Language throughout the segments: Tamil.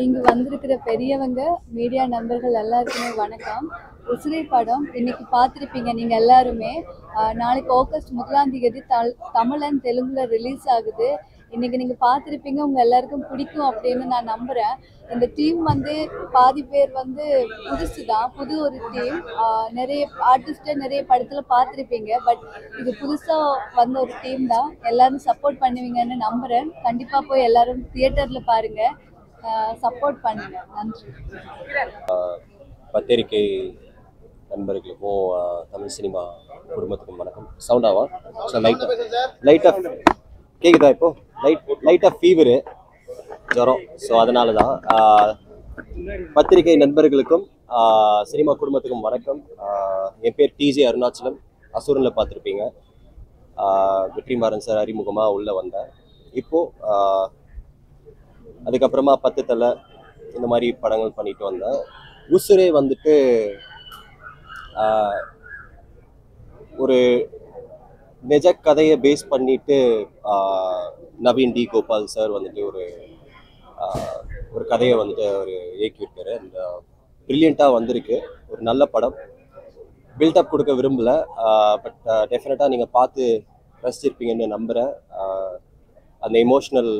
இங்கு வந்திருக்கிற பெரியவங்க மீடியா நண்பர்கள் எல்லாருக்குமே வணக்கம். உசிரை படம் இன்னைக்கு பார்த்துருப்பீங்க நீங்கள் எல்லாருமே. நாளைக்கு ஆகஸ்ட் 1 தமிழ் தெலுங்குல ரிலீஸ் ஆகுது. இன்னைக்கு நீங்கள் பார்த்துருப்பீங்க, உங்கள் எல்லாருக்கும் பிடிக்கும் அப்படின்னு நான் நம்புகிறேன். இந்த டீம் பாதி பேர் புதுசு தான், புது ஒரு டீம். நிறைய ஆர்டிஸ்ட்டை நிறைய படத்தில் பார்த்துருப்பீங்க. பட் இது புதுசாக வந்த ஒரு டீம் தான். எல்லாரும் சப்போர்ட் பண்ணுவீங்கன்னு நம்புகிறேன். கண்டிப்பாக போய் எல்லாரும் தியேட்டரில் பாருங்கள், சப்போர்ட் பண்ணுங்க. நன்றி. பத்திரிகை நண்பர்களுக்கும் தமிழ் சினிமா குடும்பத்துக்கும் வணக்கம். சவுண்டாவா? லைட்டாக கேட்குதா? இப்போ லைட்டாக ஃபீவரு, ஜுரம். ஸோ அதனால தான். பத்திரிகை நண்பர்களுக்கும் சினிமா குடும்பத்துக்கும் வணக்கம். என் பேர் டிஜே அருணாச்சலம். அசுரனில் பார்த்துருப்பீங்க. வெற்றிமாறன் சார் அறிமுகமாக உள்ளே வந்தேன். இப்போது அதுக்கப்புறமா 10 தலை இந்த மாதிரி படங்கள் பண்ணிட்டு வந்தேன். உசுரே ஒரு நிஜ கதையை பேஸ் பண்ணிட்டு நவீன் டி கோபால் சார் ஒரு கதையை ஒரு இயக்கியிருக்காரு. அந்த ப்ரில்லியண்ட்டாக வந்திருக்கு. ஒரு நல்ல படம். பில்டப் கொடுக்க விரும்பலை, பட் டெஃபினட்டாக நீங்கள் பார்த்து ரசிச்சிருப்பீங்கன்னு நம்புகிறேன். அந்த எமோஷ்னல்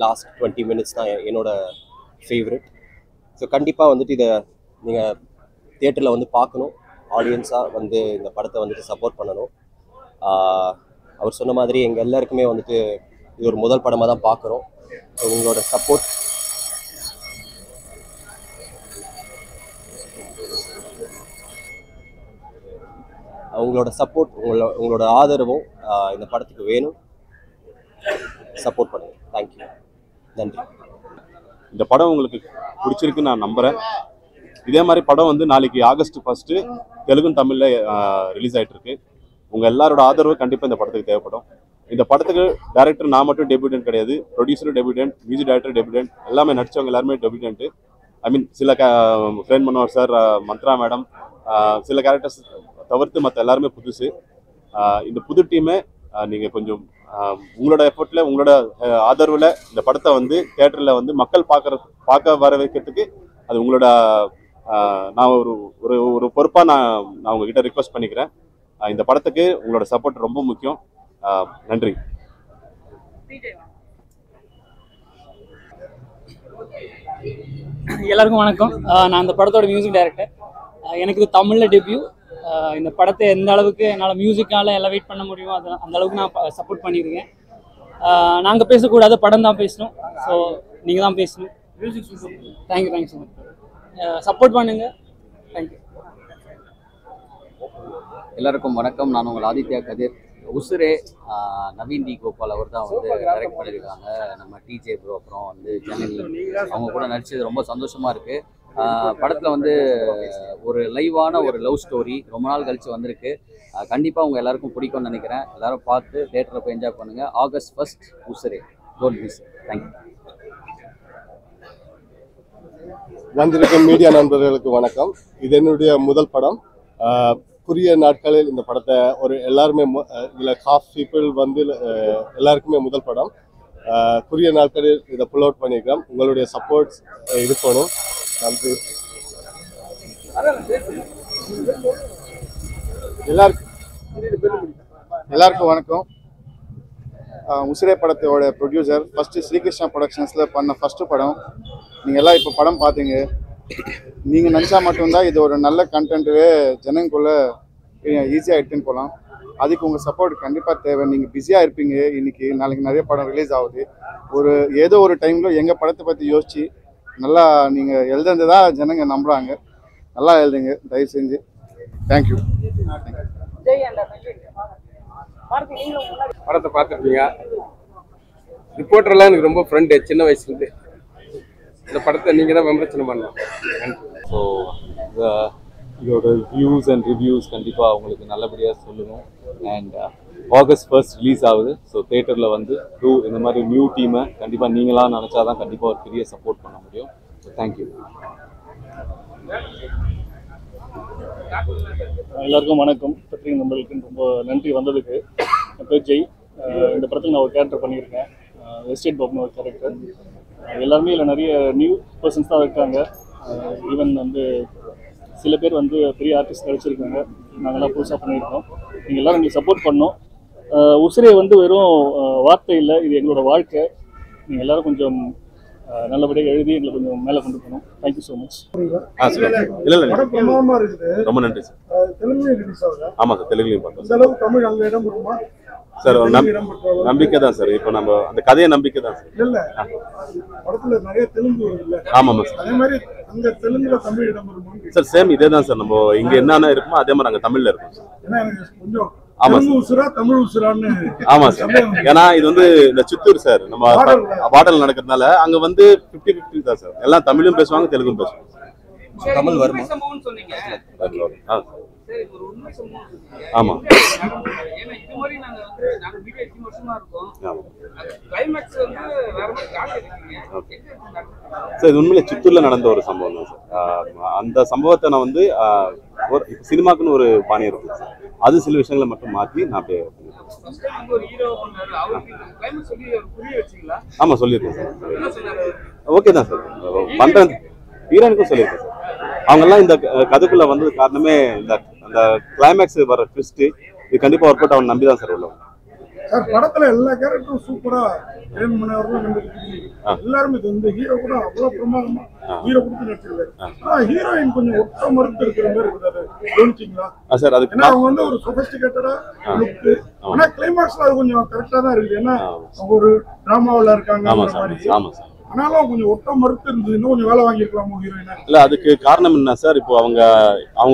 லாஸ்ட் 20 மினிட்ஸ் தான் என்னோட ஃபேவரட். ஸோ கண்டிப்பாக இதை நீங்கள் தியேட்டரில் பார்க்கணும். ஆடியன்ஸாக இந்த படத்தை சப்போர்ட் பண்ணணும். அவர் சொன்ன மாதிரி எங்கள் எல்லாருக்குமே இது ஒரு முதல் படமாக தான் பார்க்குறோம். ஸோ உங்களோட சப்போர்ட், உங்களோட ஆதரவும் இந்த படத்துக்கு வேணும். சப்போர்ட் பண்ணுங்க. தேங்க்யூ. நன்றி. இந்த படம் உங்களுக்கு பிடிச்சிருக்குன்னு நான் நம்புகிறேன். இதே மாதிரி படம் நாளைக்கு ஆகஸ்ட் 1 தெலுங்கு தமிழில் ரிலீஸ் ஆகிட்டு இருக்கு. உங்கள் எல்லாரோட ஆதரவு கண்டிப்பாக இந்த படத்துக்கு தேவைப்படும். இந்த படத்துக்கு டைரக்டர் நான் மட்டும் டெபியூட்டன்ட் கிடையாது, ப்ரொடியூசரும் டெபியூட்டன்ட், மியூசிக் டைரக்டர் டெபியூட்டன்ட், எல்லாமே நடிச்சவங்க எல்லாருமே டெபியூட்டன்ட்டு. ஐ மீன் சில ஃப்ரெண்ட் மனோர் சார், மந்த்ரா மேடம், சில கேரக்டர்ஸ் தவிர்த்து மற்ற எல்லாருமே புதுசு. இந்த புது டீமை நீங்கள் கொஞ்சம் உங்களோட எஃபர்ட்டில், உங்களோட ஆதரவில் இந்த படத்தை தியேட்டரில் மக்கள் பார்க்க வர வைக்கிறதுக்கு அது உங்களோட நான் ஒரு பொறுப்பாக நான் உங்ககிட்ட ரிக்வெஸ்ட் பண்ணிக்கிறேன். இந்த படத்துக்கு உங்களோட சப்போர்ட் ரொம்ப முக்கியம். நன்றி. எல்லாருக்கும் வணக்கம். நான் இந்த படத்தோட மியூசிக் டைரக்டர். எனக்கு இது தமிழில் டெபியூ. இந்த படத்தை எந்த அளவுக்கு என்னால் மியூசிக்கால் எலவேட் பண்ண முடியுமோ அந்த அளவுக்கு நான் சப்போர்ட் பண்ணியிருக்கேன். நாங்கள் பேசக்கூடாது, படம் தான் பேசணும். ஸோ நீங்கள் தான் பேசணும். Music super. Thank you so much. Support பண்ணுங்கள். தேங்க்யூ. எல்லாருக்கும் வணக்கம். நான் உங்கள் ஆதித்யா கதிர். உசுரே நவீன் டி கோபால் அவர் தான் டைரக்ட் பண்ணியிருக்காங்க. நம்ம டிஜே ப்ரோ அப்புறம் சென்னையில் அவங்க கூட நடிச்சது ரொம்ப சந்தோஷமாக இருக்குது. படத்தில் ஒரு லைவான ஒரு லவ் ஸ்டோரி ரொம்ப நாள் கழித்து வந்திருக்கு. கண்டிப்பாக உங்கள் எல்லாருக்கும் பிடிக்கும்னு நினைக்கிறேன். எல்லோரும் பார்த்து தேட்டரில் போய் என்ஜாய் பண்ணுங்கள். ஆகஸ்ட் 1 உசுரே. Don't miss. தேங்க்யூ. வந்திருக்கும் மீடியா நண்பர்களுக்கு வணக்கம். இது என்னுடைய முதல் படம். குறுகிய நாட்களில் இந்த படத்தை எல்லாருமே இதில் ஹாஃப் பீப்புள் எல்லாருக்குமே முதல் படம். குறுகிய நாட்களில் இதை புல் அவுட் பண்ணியிருக்கிறோம். உங்களுடைய சப்போர்ட்ஸ் இருக்கணும். நன்றி. எல்லாருக்கும் வணக்கம். உசிரே படத்தோட ப்ரொடியூசர், ஃபஸ்ட்டு ஸ்ரீகிருஷ்ணா ப்ரொடக்ஷன்ஸில் பண்ண ஃபஸ்ட்டு படம். நீங்கள் எல்லாம் இப்போ படம் பார்த்தீங்க. நீங்கள் நினச்சா மட்டும்தான் இது ஒரு நல்ல கண்டென்ட்டுவே ஜனங்களுக்குள்ளே ஈஸியாக எடுத்துன்னு போகலாம். அதுக்கு உங்கள் சப்போர்ட் கண்டிப்பாக தேவை. நீங்கள் பிஸியாக இருப்பீங்க. இன்றைக்கி நாளைக்கு நிறைய படம் ரிலீஸ் ஆகுது. ஏதோ ஒரு டைமில் எங்கள் படத்தை பற்றி யோசித்து நல்லா நீங்கள் எழுதுறது தான் ஜனங்க நம்புகிறாங்க. நல்லா எழுதுங்க தயவு செஞ்சு. தேங்க்யூ. படத்தை பார்த்துருப்பீங்க. ரிப்போர்ட்டர்லாம் எனக்கு ரொம்ப ஃப்ரெண்டு சின்ன வயசுலேருந்து. இந்த படத்தை நீங்கள் தான் விமர்சனம் பண்ணலாம். ஸோ இதோட வியூஸ் அண்ட் ரிவ்யூஸ் கண்டிப்பாக உங்களுக்கு நல்லபடியாக சொல்லணும். அண்ட் ஆகஸ்ட் 1 ரிலீஸ் ஆகுது. ஸோ தேட்டரில் இந்த மாதிரி நியூ டீமை கண்டிப்பாக நீங்களாக நினச்சா தான் கண்டிப்பாக ஒரு பெரிய சப்போர்ட் பண்ண முடியும். So thank you. எல்லாருக்கும் வணக்கம். பத்திரிகை நண்பர்களுக்கு ரொம்ப நன்றி வந்ததுக்கு. என் பேர் ஜெய். இந்த படத்தில் நான் ஒரு கேரக்டர் பண்ணியிருக்கேன். எஸ்டேட் பாப்னு ஒரு கேரக்டர். எல்லாருமே இதில் நிறைய நியூ பர்சன்ஸ் தான் இருக்காங்க. ஈவன் வந்து சில பேர் வந்து பெரிய ஆர்டிஸ்ட் நடிச்சிருக்காங்க. நாங்கள்லாம் புதுசாக பண்ணியிருக்கோம். நீங்கள் எல்லோரும் எங்களுக்கு சப்போர்ட் பண்ணோம். உசிரை வந்து வெறும் வார்த்தை இல்லை, இது எங்களோட வாழ்க்கை. நீங்கள் எல்லோரும் கொஞ்சம் நல்லபடியாக எழுதி எங்களை கொஞ்சம் மேலே கொண்டு போகணும். Thank you so much. ரொம்ப நன்றி சார். தெலுங்கு ரிலீஸ் ஆகுது. ஆமாம் சார், தெலுங்குலையும் பார்த்தோம். இந்த அளவுக்கு தமிழ் அங்கே இடம் வருமா சார்? நம்பிக்கை தான் சார். இப்போ நம்ம அந்த கதையை நம்பிக்கை தான் சார். இல்லை படத்தில் நிறைய தெலுங்கு வருது. ஆமாம் சார். அதே மாதிரி அங்கே தெலுங்குல தமிழ் இடம் வருமா சார்? சேம் இதே தான் சார். நம்ம இங்கே என்னென்ன இருக்குமோ அதே மாதிரி அங்கே தமிழில் இருக்கும் சார். ஏன்னா எனக்கு கொஞ்சம் ஆமா உசுரா தமிழ் உசுரான்னு. ஆமா சார். ஏன்னா இது வந்து இந்த சித்தூர் சார், நம்ம பாடல் நடக்கிறதுனால அங்க வந்து 50-50 தான் சார். எல்லாம் தமிழும் பேசுவாங்க, தெலுங்கும் பேசுவாங்க. தமிழ் வருமா? ஆமா சார், இது உண்மையில சித்தூர்ல நடந்த ஒரு சம்பவம் தான் சார். அந்த சம்பவத்தை நான் வந்து ஒரு சினிமாக்குன்னு ஒரு பாணி இருக்கு சார். அது சில விஷயங்களை மட்டும் மாற்றி நான் அப்படியே ஆமா சொல்லியிருக்கேன் சார். ஓகே தான் சார் பண்றேன். ஹீரோனுக்கும் சொல்லியிருக்கேன் சார். அவங்கெல்லாம் இந்த கதைக்குள்ள வந்தது காரணமே இந்த அந்த கிளைமேக்ஸ் வர ட்விஸ்ட் இது கண்டிப்பா ஒர்க் அவுட் அவன் நம்பி தான் சார் உள்ள. சார் படத்துல எல்லா கேரக்டரும் சூப்பரா எல்லாருமே இது வந்து ஹீரோ கூட அவ்வளவு பிரமாதமா ஹீரோ கொடுத்து நடிச்சிருக்காரு. ஆனா ஹீரோயின் கொஞ்சம் ஒட்ட மறுத்து இருக்கிற மாதிரி இருக்காரு. கவனிச்சிங்களா சார்? அதுக்கு அவங்க வந்து ஒரு சொபிஸ்டிகேட்டடா லுக். ஆனா கிளைமேக்ஸ்ல அது கொஞ்சம் கரெக்டா தான் இருக்குது. ஏன்னா அவங்க ஒரு டிராமாவில் இருக்காங்க. ஆமா சார். ஆனாலும் கொஞ்சம் ஒட்ட மறுத்து இருந்தது. இன்னும் கொஞ்சம் வேலை வாங்கிருக்கலாமோ ஹீரோயினா? இல்ல, அதுக்கு காரணம் என்ன சார்? இப்போ அவங்க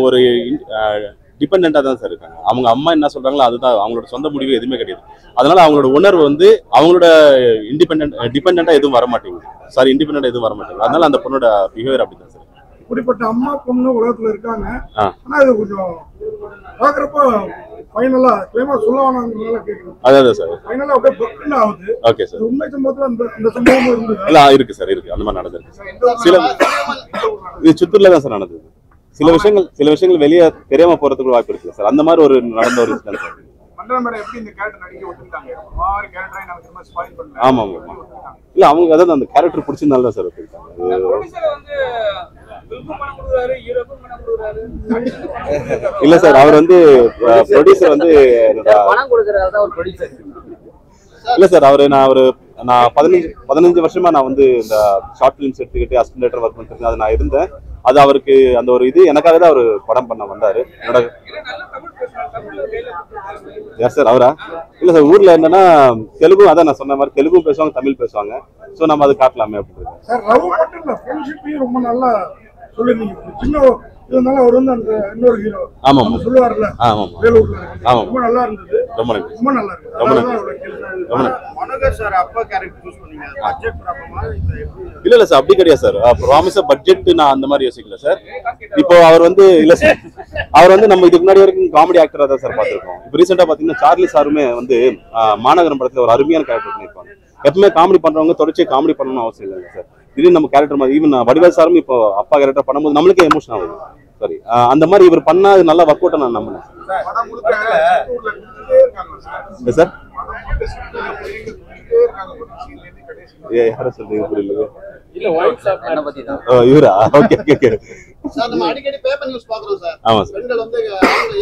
ஒரு டிபெண்டா தான் சார் இருக்காங்க. அவங்க அம்மா என்ன சொல்றாங்களோ அதுதான் அவங்களோட சொந்த முடிவு எதுவுமே கிடையாது. அதனால அவங்களோட உணர்வு வந்து அவங்களோட டிபெண்டா எதுவும் வர மாட்டேங்குது. சாரி, இண்டிபெண்டா எதுவும் வர மாட்டேங்குது. அதனால அந்த பொண்ணோட பிஹேவியர் அப்படிதான் சார். இப்படிப்பட்ட அம்மா பொண்ணு உலகத்துல இருக்காங்க. ஆனா இது கொஞ்சம் பாக்குறப்ப ஃபைனலா கிளைமாக்ஸ் சொல்ல வேணாம்ங்கறதால கேக்குறேன். அதான் சார் ஃபைனலா அப்படியே பக்கன ஆகுது. Okay sir. உண்மை சம்பவத்துல அந்த சம்பவம் இருந்தது. இல்ல இருக்கு சார், இருக்கு. அந்த மாதிரி நடந்துருக்கு. சில இது சித்தூர்ல தான் சார் நடந்தது. சில விஷயங்கள் வெளியே தெரியாம போறதுக்கு வாய்ப்பு இருக்கு சார். அந்த மாதிரி ஒரு நடந்த ஒரு இன்சிடென்ட் சார். ஆமா ஆமா. இல்ல அவங்க அதாவது அந்த கேரக்டர் பிடிச்சதுனால தான் சார் ஒத்துக்கிட்டாங்க. இல்ல சார், அவர் வந்து ப்ரொடியூசர் வந்து இல்ல சார். நான் 15 வருஷமா நான் வந்து இந்த ஷார்ட் பிலிம்ஸ் எடுத்துக்கிட்டு அசிஸ்டன்ட் டைரக்டர் ஒர்க் பண்ணிட்டு அது நான் இருந்தேன். அது அவருக்கு அந்த ஒரு இது எனக்காக தான் அவர் படம் பண்ண வந்தாரு. என்னோட யார் சார்? அவரா? இல்ல சார், ஊர்ல என்னன்னா தெலுங்கு, அதான் நான் சொன்ன மாதிரி தெலுங்கும் பேசுவாங்க, தமிழ் பேசுவாங்க. ஸோ நம்ம அது காட்டலாமே அப்படின்னு சார். லவ் மட்டும் இல்ல, ஃப்ரெண்ட்ஷிப்பையும் ரொம்ப நல்லா சொல்லிருந்தீங்க. சின்ன இதனால அவர் வந்து அந்த இன்னொரு ஹீரோ ஆமா சொல்லுவார்ல வேலூர்ல, ரொம்ப நல்லா இருந்தது. ரொம்ப நன்றி. ரொம்ப நல்லா இருக்கு. ரொம்ப நன்றி. மனோகர் சார் அப்பா கேரக்டர் சூஸ் பண்ணீங்க. பட்ஜெட் ப்ராப்ளமா? இல்ல சார், அப்படி கிடையாது சார். ப்ராமிஸா பட்ஜெட் நான் அந்த மாதிரி யோசிக்கல சார். இப்போ அவர் வந்து இல்ல சார், அவர் வந்து நம்ம இதுக்கு முன்னாடி வரைக்கும் காமெடி ஆக்டரா தான் சார் பார்த்திருக்கோம். இப்போ ரீசெண்டா பாத்தீங்கன்னா சார்லி சாருமே வந்து மாநகரம் படத்துல ஒரு அருமையான கேரக்டர் பண்ணிருப்பாங்க. எப்பவுமே காமெடி பண்றவங்க தொடர்ச்சி காமெடி பண்ணணும்னு அவசியம் இல்லைங்க சார். திடீர்னு நம்ம கேரக்டர் மாதிரி ஈவன் வடிவேல் சாரும் இப்போ அப்பா கேரக்டர் பண்ணும்போது நம்மளுக்கே எமோஷன் ஆகுது. சரி, அந்த மாதிரி இவர் பண்ணா நல்லா ஒர்க் அவுட் நான் நம்பினேன் சார். யார சொல்றீங்க புரியல? இவரா? Okay okay sir. நம்ம அடிக்கடி பேப்பர் நியூஸ் பாக்குறோம் சார். ஆமா சார். பெண்கள் வந்து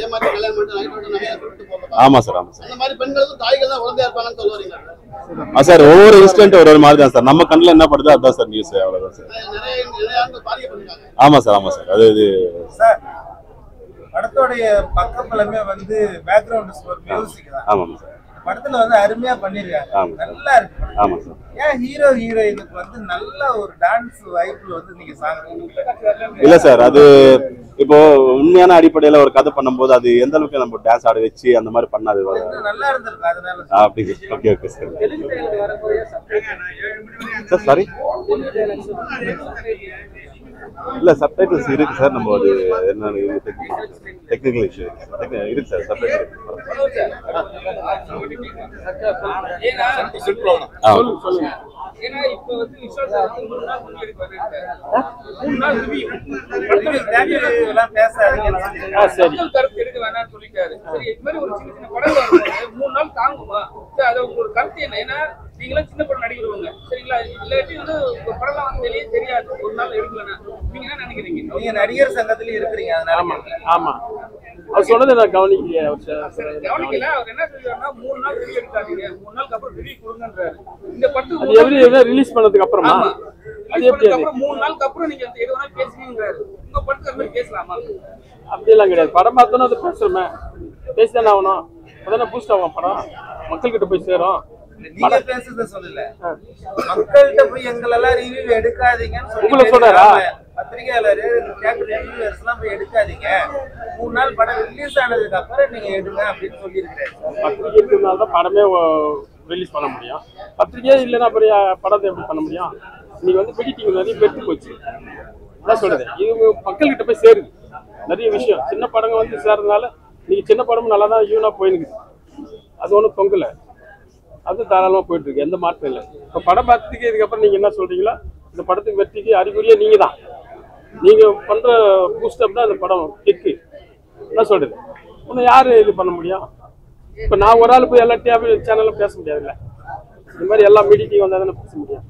ஏமாத்தி கல்யாணம் பண்ணிட்டு நைட் வந்து நிறைய கூட்டிட்டு போறாங்க. ஆமா சார். ஆமா சார். அந்த மாதிரி பெண்களும் தாய்கள் தான் உடனே இருப்பாங்கன்னு சொல்றீங்க சார். ஒவ்வொரு இன்சிடென்ட் ஒரு மாதிரி தான் சார். நம்ம கண்ணில் என்ன படுதோ அதுதான் சார் நியூஸ். அவ்வளவுதான் சார். ஆமா சார். ஆமா சார். அது சார் படத்தோடைய பக்கபலமே வந்து பேக்ரவுண்ட் ஸ்கோர் மியூசிக் தான். ஆமாம் சார். படத்துல வந்து அருமையா பண்ணிருக்காங்க. நல்லா இருக்கு. ஆமா சார். ஏன் ஹீரோ ஹீரோயினுக்கு வந்து நல்ல ஒரு டான்ஸ் வைப்ல வந்து நீங்க சாங் இல்ல சார், அது இப்போ உண்மையான அடிப்படையில ஒரு கதை பண்ணும்போது அது எந்த அளவுக்கு நம்ம டான்ஸ் ஆட வச்சு அந்த மாதிரி பண்ணாது நல்லா இருந்திருக்கு. அதனால அப்படி. Okay okay sir. Sir sorry, இல்ல சப்டைட்டில்ஸ் இருக்கு சார். நம்ம அது என்ன டெக்னிக்கல் இஷ்யூ இருக்கு சார். சப்டைட்டில் நீங்களும் சின்ன படம் நடிக்கிறவங்க சரிங்களா, இல்லாட்டி வந்து உங்க படம்லாம் வந்து வெளியே தெரியாது, ஒரு நாள் எடுக்கலன்னா நீங்க என்ன நினைக்கிறீங்க? நீங்க நடிகர் சங்கத்துல இருக்கிறீங்க, அதனால ஆமா அவர் சொன்னதை நான் கவனிக்கலையே. கவனிக்கல. அவர் என்ன சொல்றாருன்னா 3 நாள் ரிவ்யூ எடுக்காதீங்க, 3 நாளுக்கு அப்புறம் ரிவ்யூ கொடுங்கன்றாரு. இந்த படத்துக்கு அது எப்படி ரிலீஸ் பண்ணதுக்கு அப்புறமா அது எப்படி அப்புறம் 3 நாளுக்கு அப்புறம் நீங்க எது வேணா பேசுவீங்கன்றாரு. உங்க படத்துக்கு அந்த மாதிரி பேசலாமா? அப்படியெல்லாம் கிடையாது. படம் பார்த்தோன்னா அது பேசுறோமே, பேசிதானே ஆகணும். அதானே பூஸ்ட் ஆகும் படம், மக்கள்கிட்ட போய் சேரும். நீங்க பேசுறத சொல்லல, மக்கள்கிட்ட போய் எங்களெல்லாம் ரிவ்யூ எடுக்காதீங்கன்னு சொல்லி உங்களை சொல்றாரா? பத்திரிகையாளர் தியேட்டர் ரிவ்யூவர்ஸ் எல்லாம் போய் எடுக்காதீங்க, 3 நாள் படம் ரிலீஸ் ஆனதுக்கு அப்புறம் நீங்க எடுங்க அப்படின்னு சொல்லியிருக்காரு. பத்திரிகை இருக்கிறதுனால தான் படமே ரிலீஸ் பண்ண முடியும். பத்திரிகையே இல்லைன்னா அப்புறம் படத்தை எப்படி பண்ண முடியும்? இன்னைக்கு வந்து பிடிட்டிங் நிறைய பெருத்து போச்சு. அதான் சொல்றது, இது மக்கள்கிட்ட போய் சேருது நிறைய விஷயம். சின்ன படங்க வந்து சேர்றதுனால இன்னைக்கு சின்ன படமும் நல்லா தான் ஈவனாக போயிருக்கு. அது ஒன்றும் தொங்கல, அது தாராளமாக போயிட்டு இருக்கு, எந்த மாற்றம் இல்லை. இப்போ படம் பார்த்துக்கு இதுக்கப்புறம் நீங்க என்ன சொல்றீங்களா, இந்த படத்துக்கு வெற்றிக்கு அறிகுறியே நீங்க தான். நீங்க பண்ற பூஸ்டப் தான் இந்த படம் கிக்கு. என்ன சொல்றது, இன்னும் யாரு இது பண்ண முடியும்? இப்போ நான் ஒரு ஆள் போய் எல்லா சேனலும் பேச முடியாதுல்ல. இந்த மாதிரி எல்லா மீடியாக்கும் வந்தால் தானே பேச முடியும்.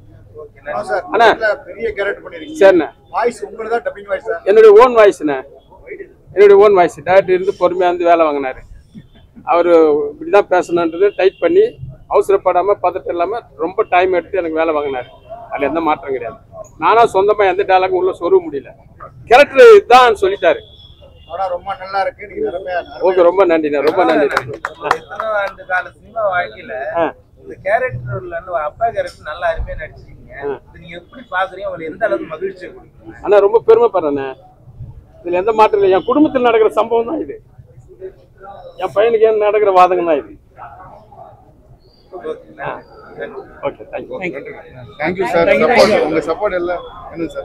அண்ணா பெரிய கேரக்டர் பண்ணிருக்கீங்க. சரிண்ணே, வாய்ஸ் உங்களுக்கு தான் டப்பிங் வாய்ஸ். என்னுடைய ஓன் வாய்ஸ்ண்ணே, என்னுடைய ஓன் வாய்ஸ். டேரக்டர் இருந்து பொறுமையாக இருந்து வேலை வாங்கினாரு. அவர் இப்படி தான் பேசணுன்றது டைப் பண்ணி அவசரப்படாமல் பதட்டம் இல்லாமல் ரொம்ப டைம் எடுத்து எனக்கு வேலை வாங்கினாரு. அதில் எந்த மாற்றம் கிடையாது. நானா சொந்தமாக எந்த டயலாகும் உள்ள சொருக முடியல. கேரக்டர் இதுதான் சொல்லிட்டாரு. ரொம்ப நல்லா இருக்கு. நீங்க ஓகே, ரொம்ப நன்றிண்ணா, ரொம்ப நன்றி. எத்தனை ஆண்டு கால சினிமா வாழ்க்கையில இந்த கேரக்டர்ல இருந்து அப்பா கேரக்டர் நல்லா அருமையா நடிச்சிருக்கீங்க. நீங்க எப்படி பாக்குறீங்க, உங்களுக்கு எந்த அளவுக்கு மகிழ்ச்சி கொடுக்குறீங்க? அண்ணா ரொம்ப பெருமைப்படுறேண்ணே. இதுல எந்த மாற்றம் இல்லை. என் குடும்பத்தில் நடக்கிற சம்பவம் தான் இது. என் பையனுக்கு ஏன் நடக்கிற வாதகம் தான் இது. Okay, thank you sir. உங்க சப்போர்ட் எல்லாம் என்ன சார்?